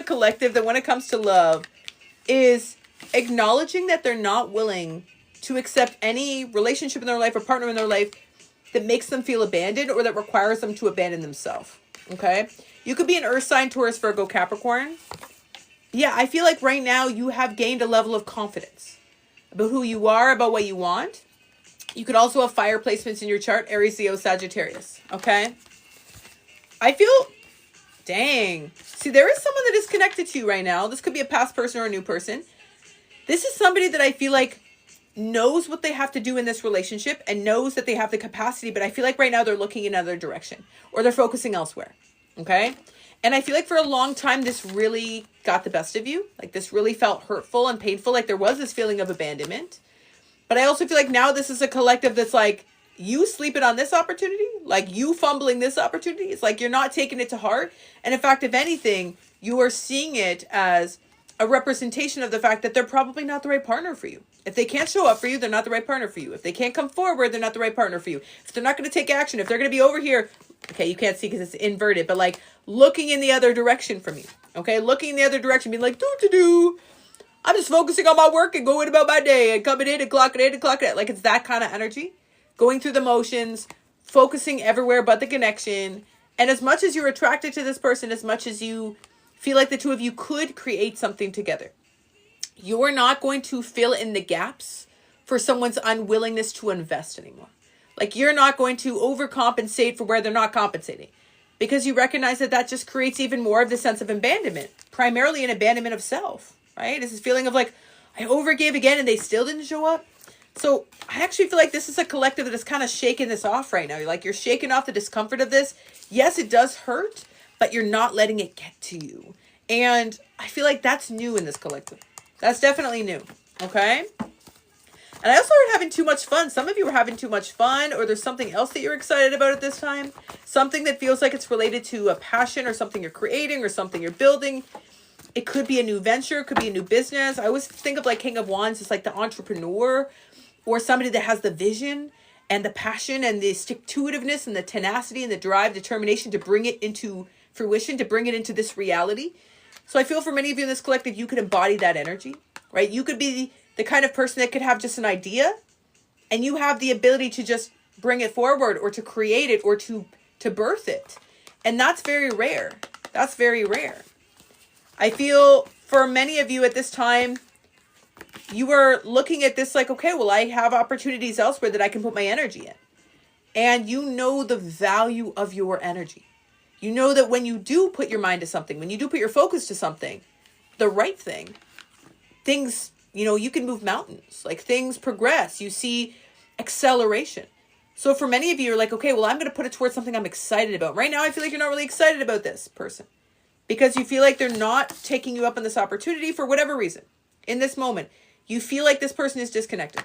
collective that when it comes to love is acknowledging that they're not willing to accept any relationship in their life or partner in their life that makes them feel abandoned or that requires them to abandon themselves. Okay? You could be an earth sign, Taurus, Virgo, Capricorn. Yeah, I feel like right now you have gained a level of confidence about who you are, about what you want. You could also have fire placements in your chart, Aries, Leo, Sagittarius. Okay? I feel, dang. See, there is someone that is connected to you right now. This could be a past person or a new person. This is somebody that I feel like knows what they have to do in this relationship and knows that they have the capacity, but I feel like right now they're looking in another direction or they're focusing elsewhere. Okay? And I feel like for a long time, this really got the best of you. Like this really felt hurtful and painful. Like there was this feeling of abandonment. But I also feel like now this is a collective that's like, you sleeping on this opportunity, like you fumbling this opportunity. It's like you're not taking it to heart. And in fact, if anything, you are seeing it as a representation of the fact that they're probably not the right partner for you. If they can't show up for you, they're not the right partner for you. If they can't come forward, they're not the right partner for you. If they're not going to take action, if they're going to be over here, okay, you can't see because it's inverted, but like looking in the other direction from you. Okay, looking in the other direction, being like, do. I'm just focusing on my work and going about my day and coming in and clocking out. Like it's that kind of energy. Going through the motions, focusing everywhere but the connection. And as much as you're attracted to this person, as much as you feel like the two of you could create something together, you're not going to fill in the gaps for someone's unwillingness to invest anymore. Like you're not going to overcompensate for where they're not compensating. Because you recognize that that just creates even more of the sense of abandonment. Primarily an abandonment of self. Right? It's this feeling of like, I overgave again and they still didn't show up. So I actually feel like this is a collective that is kind of shaking this off right now. You're shaking off the discomfort of this. Yes, it does hurt, but you're not letting it get to you. And I feel like that's new in this collective. That's definitely new. Okay? And I also heard having too much fun. Some of you are having too much fun, or there's something else that you're excited about at this time. Something that feels like it's related to a passion or something you're creating or something you're building. It could be a new venture. It could be a new business. I always think of like King of Wands as like the entrepreneur or somebody that has the vision and the passion and the stick-to-itiveness and the tenacity and the drive, determination to bring it into fruition, to bring it into this reality. So I feel for many of you in this collective, you could embody that energy, right? You could be the kind of person that could have just an idea and you have the ability to just bring it forward or to create it or to birth it. And that's very rare. That's very rare. I feel for many of you at this time, you are looking at this like, okay, well, I have opportunities elsewhere that I can put my energy in. And you know the value of your energy. You know that when you do put your mind to something, when you do put your focus to something, the right thing, things, you can move mountains, like things progress. You see acceleration. So for many of you, you're like, okay, well, I'm going to put it towards something I'm excited about. Right now, I feel like you're not really excited about this person. Because you feel like they're not taking you up on this opportunity for whatever reason. In this moment, you feel like this person is disconnected.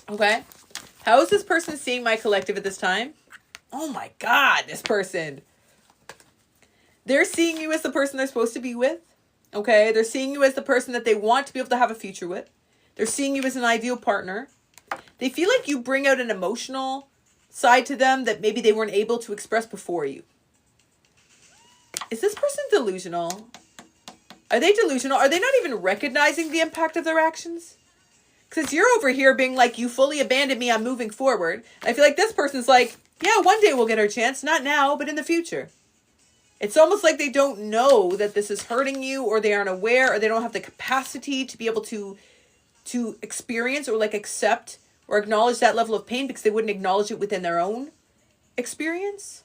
Okay? How is this person seeing my collective at this time? Oh my God, this person. They're seeing you as the person they're supposed to be with. Okay? They're seeing you as the person that they want to be able to have a future with. They're seeing you as an ideal partner. They feel like you bring out an emotional side to them that maybe they weren't able to express before you. Is this person delusional? Are they delusional? Are they not even recognizing the impact of their actions? Because you're over here being like, you fully abandoned me, I'm moving forward. I feel like this person's like, yeah, one day we'll get our chance. Not now, but in the future. It's almost like they don't know that this is hurting you, or they aren't aware, or they don't have the capacity to be able to experience or like accept or acknowledge that level of pain because they wouldn't acknowledge it within their own experience.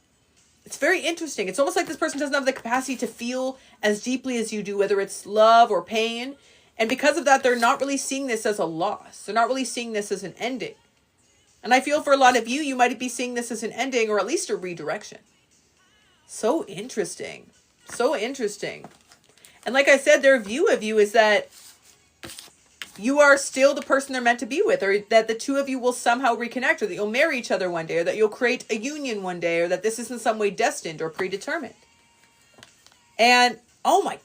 It's very interesting. It's almost like this person doesn't have the capacity to feel as deeply as you do, whether it's love or pain. And because of that, they're not really seeing this as a loss. They're not really seeing this as an ending. And I feel for a lot of you, you might be seeing this as an ending or at least a redirection. So interesting. So interesting. And like I said, their view of you is that you are still the person they're meant to be with, or that the two of you will somehow reconnect, or that you'll marry each other one day, or that you'll create a union one day, or that this is in some way destined or predetermined. And, oh my...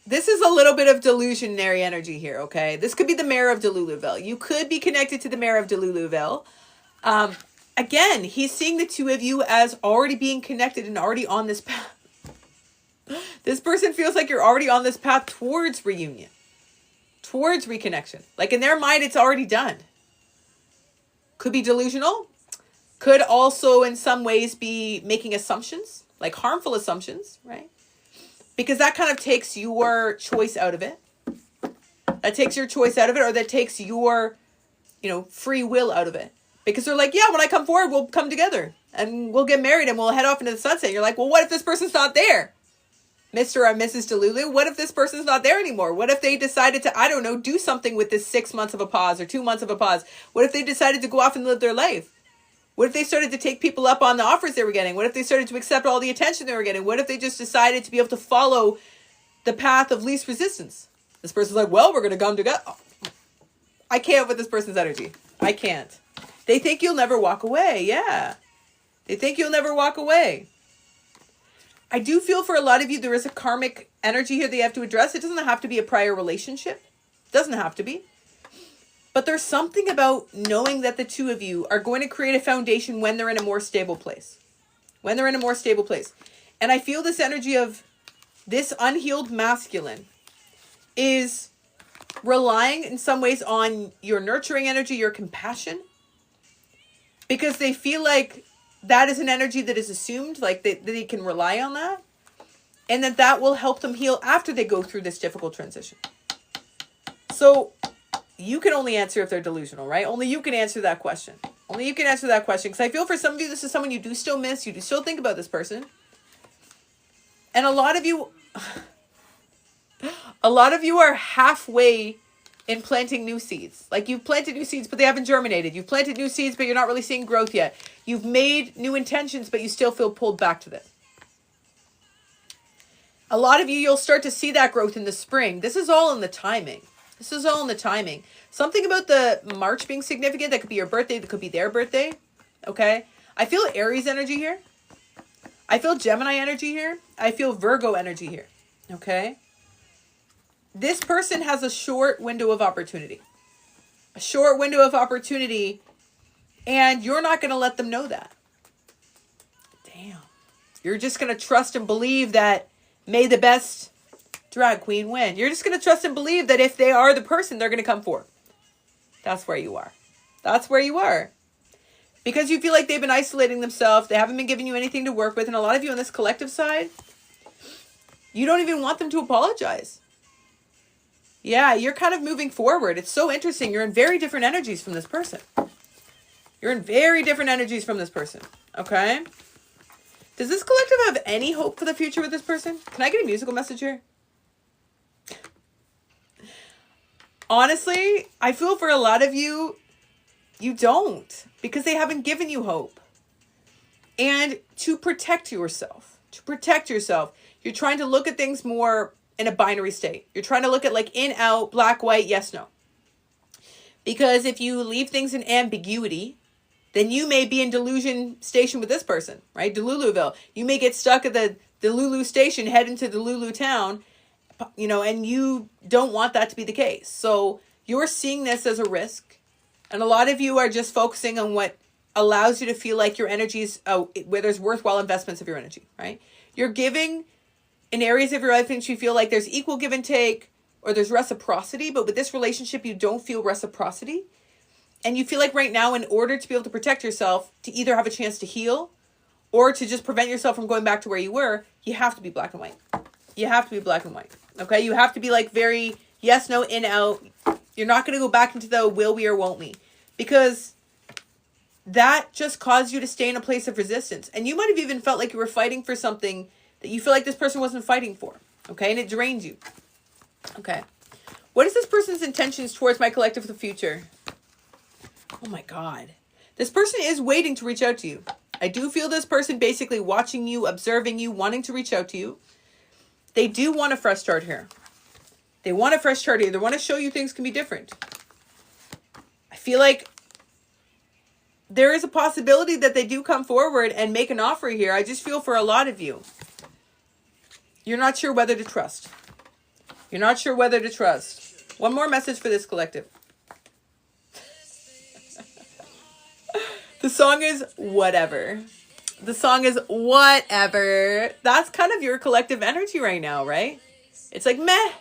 This is a little bit of delusionary energy here, okay? This could be the mayor of Deluluville. You could be connected to the mayor of Deluluville. Again, he's seeing the two of you as already being connected and already on this path. This person feels like you're already on this path towards reunion, towards reconnection. Like in their mind, it's already done. Could be delusional. Could also in some ways be making assumptions, like harmful assumptions, right? Because that kind of takes your choice out of it. That takes your choice out of it, or that takes your, free will out of it. Because they're like, yeah, when I come forward, we'll come together and we'll get married and we'll head off into the sunset. You're like, well, what if this person's not there? Mr. or Mrs. Delulu, what if this person's not there anymore? What if they decided to, I don't know, do something with this 6 months of a pause or 2 months of a pause? What if they decided to go off and live their life? What if they started to take people up on the offers they were getting? What if they started to accept all the attention they were getting? What if they just decided to be able to follow the path of least resistance? This person's like, well, we're going to come together. I can't with this person's energy. I can't. They think you'll never walk away. Yeah. They think you'll never walk away. I do feel for a lot of you, there is a karmic energy here that you have to address. It doesn't have to be a prior relationship. It doesn't have to be. But there's something about knowing that the two of you are going to create a foundation when they're in a more stable place. When they're in a more stable place. And I feel this energy of this unhealed masculine is relying in some ways on your nurturing energy, your compassion. Because they feel like that is an energy that is assumed, like they can rely on that. And that will help them heal after they go through this difficult transition. So you can only answer if they're delusional, right? Only you can answer that question. Only you can answer that question. Because I feel for some of you, this is someone you do still miss. You do still think about this person. And a lot of you are halfway in planting new seeds. Like you've planted new seeds, but they haven't germinated. You've planted new seeds, but you're not really seeing growth yet. You've made new intentions, but you still feel pulled back to them. A lot of you, you'll start to see that growth in the spring. This is all in the timing. This is all in the timing. Something about the March being significant. That could be your birthday. That could be their birthday. Okay? I feel Aries energy here. I feel Gemini energy here. I feel Virgo energy here. Okay? This person has a short window of opportunity. A short window of opportunity. And you're not going to let them know that. Damn. You're just going to trust and believe that may the best drag queen win. You're just going to trust and believe that if they are the person, they're going to come forward. That's where you are. That's where you are. Because you feel like they've been isolating themselves. They haven't been giving you anything to work with. And a lot of you on this collective side, you don't even want them to apologize. Yeah, you're kind of moving forward. It's so interesting. You're in very different energies from this person. You're in very different energies from this person. Okay? Does this collective have any hope for the future with this person? Can I get a musical message here? Honestly, I feel for a lot of you, you don't. Because they haven't given you hope. And to protect yourself, you're trying to look at things more in a binary state. You're trying to look at like in, out, black, white, yes, no. Because if you leave things in ambiguity, then you may be in delusion station with this person, right? Deluluville. You may get stuck at the Lulu station, head into the Lulu town, and you don't want that to be the case. So you're seeing this as a risk. And a lot of you are just focusing on what allows you to feel like your energy is, where there's worthwhile investments of your energy, right? You're giving in areas of your life in which you feel like there's equal give and take, or there's reciprocity, but with this relationship, you don't feel reciprocity. And you feel like right now, in order to be able to protect yourself, to either have a chance to heal, or to just prevent yourself from going back to where you were, you have to be black and white. You have to be black and white. Okay? You have to be like very yes, no, in, out. You're not going to go back into the will we or won't we. Because that just caused you to stay in a place of resistance. And you might have even felt like you were fighting for something that you feel like this person wasn't fighting for. Okay? And it drained you. Okay. What is this person's intentions towards my collective for the future? Oh my God. This person is waiting to reach out to you. I do feel this person basically watching you, observing you, wanting to reach out to you. They do want a fresh start here. They want a fresh start here. They want to show you things can be different. I feel like there is a possibility that they do come forward and make an offer here. I just feel for a lot of you, you're not sure whether to trust. You're not sure whether to trust. One more message for this collective. The song is Whatever. The song is Whatever. That's kind of your collective energy right now, right? It's like, meh.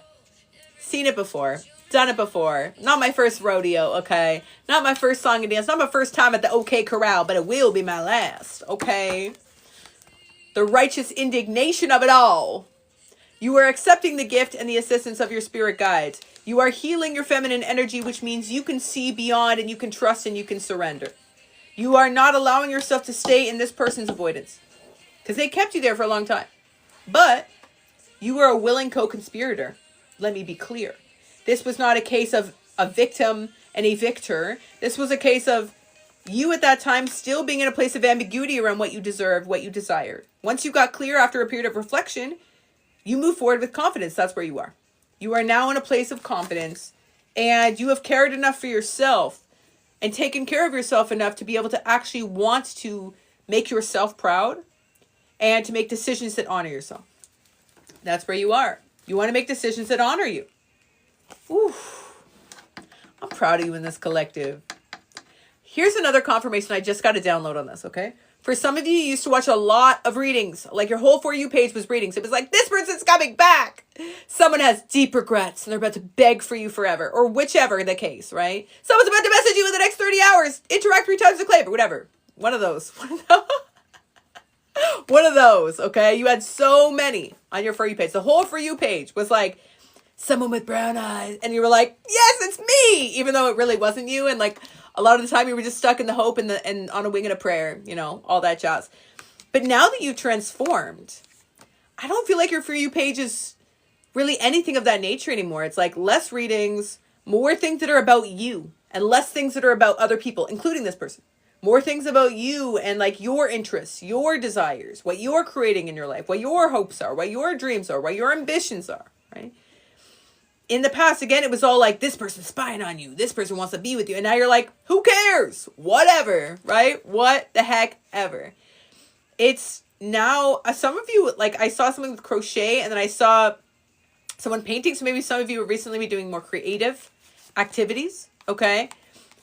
Seen it before. Done it before. Not my first rodeo, okay? Not my first song and dance. Not my first time at the OK Corral, but it will be my last, okay? The righteous indignation of it all. You are accepting the gift and the assistance of your spirit guides. You are healing your feminine energy, which means you can see beyond and you can trust and you can surrender. You are not allowing yourself to stay in this person's avoidance because they kept you there for a long time. But you were a willing co-conspirator. Let me be clear. This was not a case of a victim and a victor. This was a case of you at that time still being in a place of ambiguity around what you deserved, what you desired. Once you got clear after a period of reflection, you move forward with confidence. That's where you are. You are now in a place of confidence and you have cared enough for yourself and taken care of yourself enough to be able to actually want to make yourself proud and to make decisions that honor yourself. That's where you are. You want to make decisions that honor you. Ooh, I'm proud of you in this collective. Here's another confirmation I just got to download on this, okay? For some of you, you used to watch a lot of readings. Like your whole For You page was readings. It was like, this person's coming back. Someone has deep regrets and they're about to beg for you forever. Or whichever the case, right? Someone's about to message you in the next 30 hours. Interact 3 times the claim or whatever. One of those. One of those, okay? You had so many on your For You page. The whole For You page was like, someone with brown eyes. And you were like, yes, it's me. Even though it really wasn't you. And like, a lot of the time you were just stuck in the hope and on a wing and a prayer, you know, all that jazz. But now that you've transformed, I don't feel like your For You page is really anything of that nature anymore. It's like less readings, more things that are about you and less things that are about other people, including this person. More things about you and like your interests, your desires, what you're creating in your life, what your hopes are, what your dreams are, what your ambitions are, right? In the past, again, it was all like, this person's spying on you. This person wants to be with you. And now you're like, who cares? Whatever, right? What the heck ever. It's now, some of you, like I saw something with crochet and then I saw someone painting. So maybe some of you will recently be doing more creative activities, okay?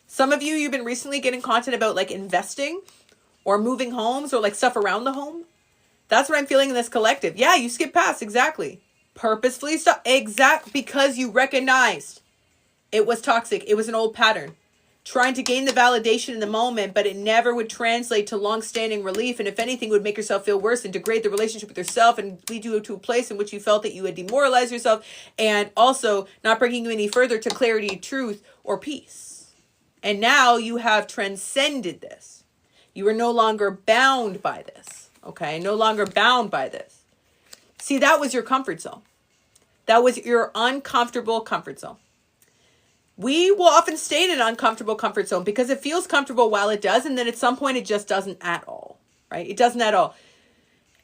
Some of you, you've been recently getting content about like investing or moving homes or like stuff around the home. That's what I'm feeling in this collective. Yeah, you skip past, exactly. Purposefully stop, because you recognized it was toxic. It was an old pattern. Trying to gain the validation in the moment, but it never would translate to long-standing relief. And if anything, would make yourself feel worse and degrade the relationship with yourself and lead you to a place in which you felt that you had demoralized yourself and also not bringing you any further to clarity, truth, or peace. And now you have transcended this. You are no longer bound by this, okay? No longer bound by this. See, that was your comfort zone. That was your uncomfortable comfort zone. We will often stay in an uncomfortable comfort zone because it feels comfortable while it does. And then at some point, it just doesn't at all, right? It doesn't at all.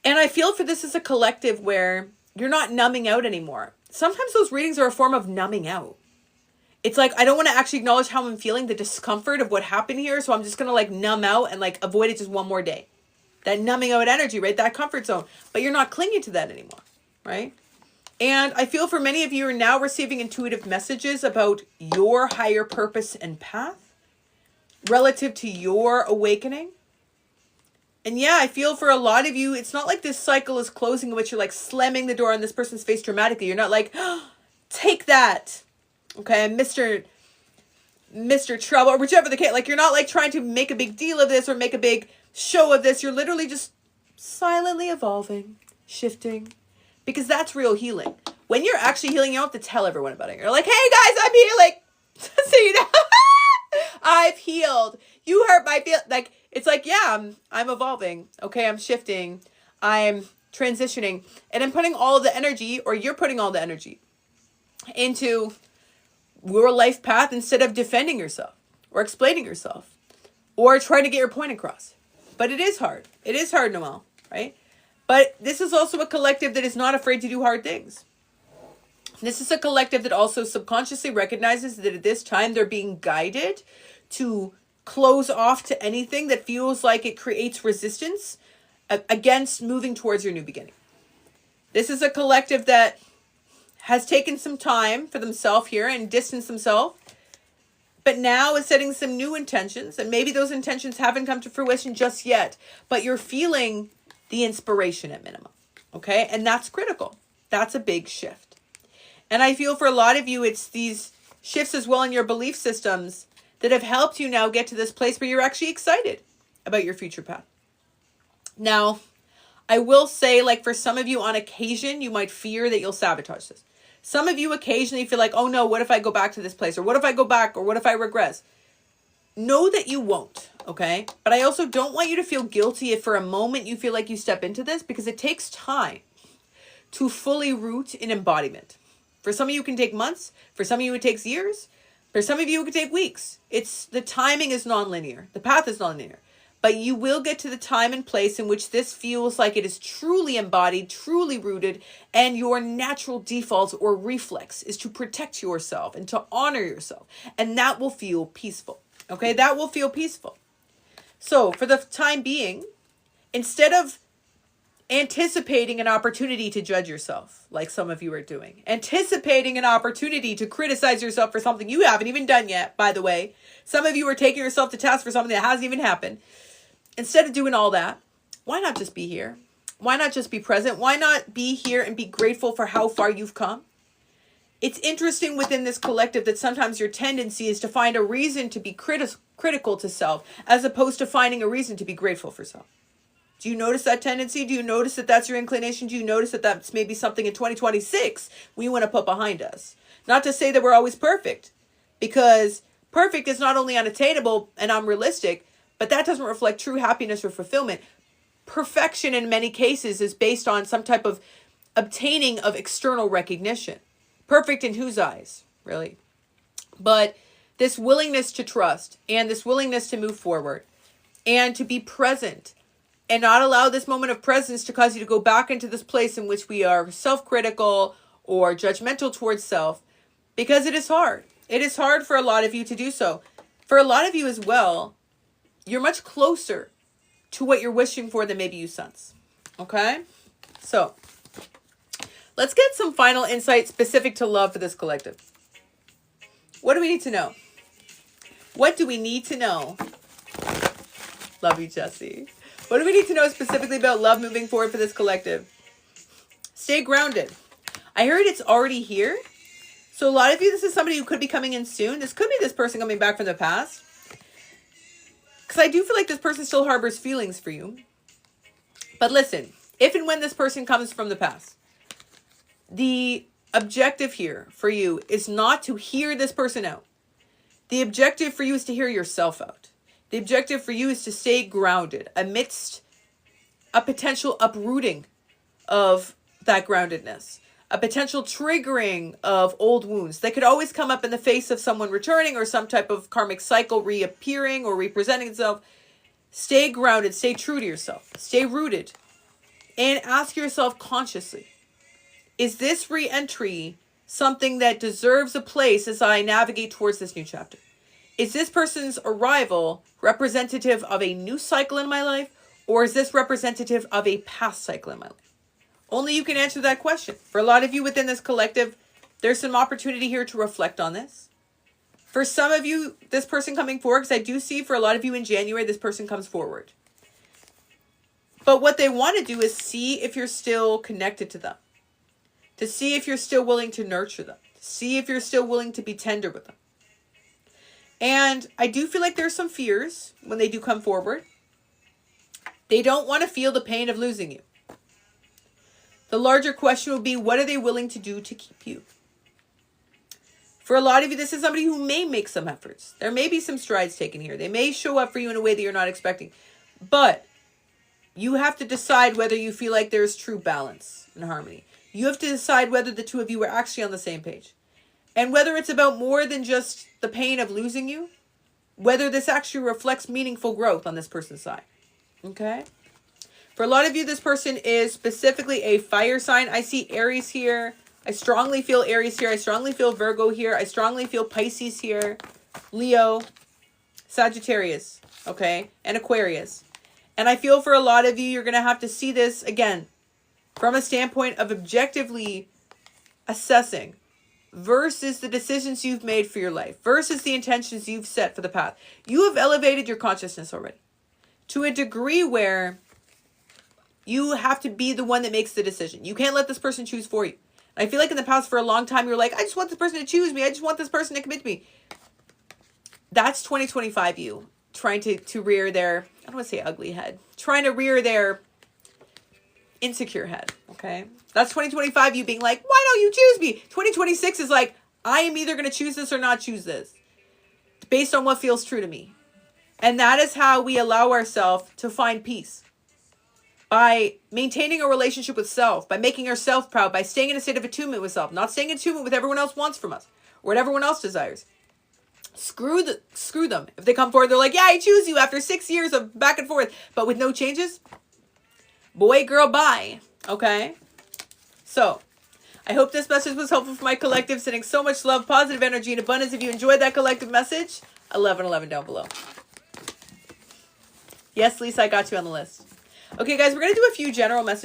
And I feel for this as a collective where you're not numbing out anymore. Sometimes those readings are a form of numbing out. It's like, I don't want to actually acknowledge how I'm feeling, the discomfort of what happened here. So I'm just going to like numb out and like avoid it just one more day. That numbing out energy, right? That comfort zone. But you're not clinging to that anymore, right? And I feel for many of you are now receiving intuitive messages about your higher purpose and path relative to your awakening. And yeah, I feel for a lot of you, it's not like this cycle is closing in which you're like slamming the door on this person's face dramatically. You're not like, oh, take that. Okay, Mr. Trouble or whichever the case. Like you're not like trying to make a big deal of this or make a big show of this. You're literally just silently evolving, shifting, because that's real healing. When you're actually healing, you don't have to tell everyone about it. You're like, hey guys, I'm healing. So you know, I've healed. You hurt my feel. Like, it's like, yeah, I'm evolving. Okay, I'm shifting. I'm transitioning. And I'm putting all the energy, or you're putting all the energy into your life path instead of defending yourself or explaining yourself or trying to get your point across. But it is hard. It is hard, Noelle, right? But this is also a collective that is not afraid to do hard things. This is a collective that also subconsciously recognizes that at this time they're being guided to close off to anything that feels like it creates resistance against moving towards your new beginning. This is a collective that has taken some time for themselves here and distanced themselves But now is setting some new intentions, and maybe those intentions haven't come to fruition just yet, but you're feeling the inspiration at minimum. Okay? And that's critical. That's a big shift. And I feel for a lot of you, it's these shifts as well in your belief systems that have helped you now get to this place where you're actually excited about your future path. Now, I will say, like, for some of you on occasion, you might fear that you'll sabotage this. Some of you occasionally feel like, oh no, what if I go back to this place? Or what if I go back? Or what if I regress? Know that you won't, okay? But I also don't want you to feel guilty if for a moment you feel like you step into this, because it takes time to fully root in embodiment. For some of you, it can take months. For some of you, it takes years. For some of you, it could take weeks. The timing is nonlinear. The path is nonlinear. But you will get to the time and place in which this feels like it is truly embodied, truly rooted, and your natural default or reflex is to protect yourself and to honor yourself. And that will feel peaceful. Okay, that will feel peaceful. So for the time being, instead of anticipating an opportunity to judge yourself, like some of you are doing, anticipating an opportunity to criticize yourself for something you haven't even done yet, by the way, some of you are taking yourself to task for something that hasn't even happened. Instead of doing all that, why not just be here? Why not just be present? Why not be here and be grateful for how far you've come? It's interesting within this collective that sometimes your tendency is to find a reason to be critical to self, as opposed to finding a reason to be grateful for self. Do you notice that tendency? Do you notice that that's your inclination? Do you notice that that's maybe something in 2026 we want to put behind us? Not to say that we're always perfect, because perfect is not only unattainable and unrealistic, but that doesn't reflect true happiness or fulfillment. Perfection in many cases is based on some type of obtaining of external recognition. Perfect in whose eyes, really? But this willingness to trust and this willingness to move forward and to be present and not allow this moment of presence to cause you to go back into this place in which we are self-critical or judgmental towards self, because it is hard. It is hard for a lot of you to do so. For a lot of you as well, you're much closer to what you're wishing for than maybe you sense. Okay? So, let's get some final insight specific to love for this collective. What do we need to know? What do we need to know? Love you, Jesse. What do we need to know specifically about love moving forward for this collective? Stay grounded. I heard it's already here. So a lot of you, this is somebody who could be coming in soon. This could be this person coming back from the past. Because I do feel like this person still harbors feelings for you. But listen, if and when this person comes from the past, the objective here for you is not to hear this person out. The objective for you is to hear yourself out. The objective for you is to stay grounded amidst a potential uprooting of that groundedness, a potential triggering of old wounds that could always come up in the face of someone returning or some type of karmic cycle reappearing or representing itself. Stay grounded, stay true to yourself, stay rooted, and ask yourself consciously, is this re-entry something that deserves a place as I navigate towards this new chapter? Is this person's arrival representative of a new cycle in my life, or is this representative of a past cycle in my life? Only you can answer that question. For a lot of you within this collective, there's some opportunity here to reflect on this. For some of you, this person coming forward, because I do see for a lot of you in January, this person comes forward. But what they want to do is see if you're still connected to them. To see if you're still willing to nurture them. To see if you're still willing to be tender with them. And I do feel like there's some fears when they do come forward. They don't want to feel the pain of losing you. The larger question would be, what are they willing to do to keep you? For a lot of you, this is somebody who may make some efforts. There may be some strides taken here. They may show up for you in a way that you're not expecting. But you have to decide whether you feel like there's true balance and harmony. You have to decide whether the two of you are actually on the same page. And whether it's about more than just the pain of losing you, whether this actually reflects meaningful growth on this person's side. Okay? For a lot of you, this person is specifically a fire sign. I see Aries here. I strongly feel Aries here. I strongly feel Virgo here. I strongly feel Pisces here. Leo, Sagittarius, okay? And Aquarius. And I feel for a lot of you, you're going to have to see this, again, from a standpoint of objectively assessing versus the decisions you've made for your life, versus the intentions you've set for the path. You have elevated your consciousness already to a degree where you have to be the one that makes the decision. You can't let this person choose for you. I feel like in the past for a long time, you're like, I just want this person to choose me. I just want this person to commit to me. That's 2025 you trying to rear their, I don't want to say ugly head, trying to rear their insecure head, okay? That's 2025 you being like, why don't you choose me? 2026 is like, I am either going to choose this or not choose this based on what feels true to me. And that is how we allow ourselves to find peace. By maintaining a relationship with self, by making ourselves proud, by staying in a state of attunement with self, not staying in attunement with everyone else wants from us or what everyone else desires. Screw them. If they come forward, they're like, yeah, I choose you after 6 years of back and forth, but with no changes. Boy, girl, bye. Okay? So, I hope this message was helpful for my collective. Sending so much love, positive energy, and abundance. If you enjoyed that collective message, 1111 down below. Yes, Lisa, I got you on the list. Okay, guys, we're going to do a few general messages.